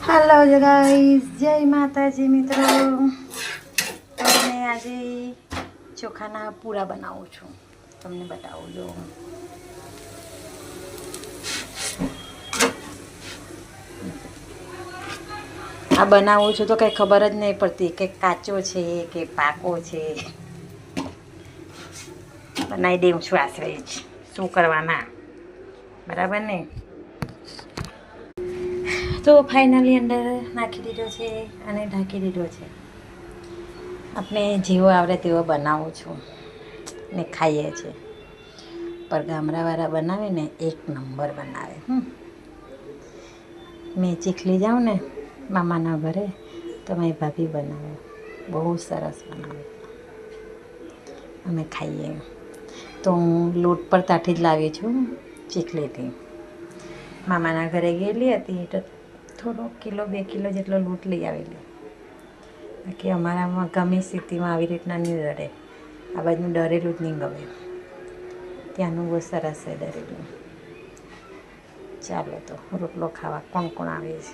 Hello guys, जय माताजी मित्रों। तो मैं आज ચોખાના પૂરા બનાવું છું, તમને બતાવું જો। આ બનાવું છું તો કંઈ ખબર જ નહીં પડતી કે કાચો છે કે પાકો છે। બનાવી દઉં છું આશરે જ, શું કરવાના, બરાબર ને। તો ફાઇનલી અંદર નાખી દીધો છે અને ઢાંકી દીધો છે। આપણે જેવો આવડે તેવો બનાવું છું ને ખાઈએ છીએ, પર ગામડાવાળા બનાવે ને એક નંબર બનાવે। મેં ચીખલી જાઉં ને મામાના ઘરે તો મારી ભાભી બનાવે, બહુ સરસ બનાવે, અમે ખાઈએ। તો હું લોટ પર તાઠી જ લાવી છું ચીખલીથી। મામાના ઘરે ગયેલી હતી તો થોડો કિલો 2 કિલો જેટલો લોટ લઈ આવેલી, બાકી અમારામાં ગમે સ્થિતિમાં આવી રીતના નહીં રડે। આ બાજુનું ડરેલું જ નહીં ગમે, ત્યાંનું બહુ સરસ છે ડરેલું। ચાલો તો રોટલો ખાવા કોણ કોણ આવે છે।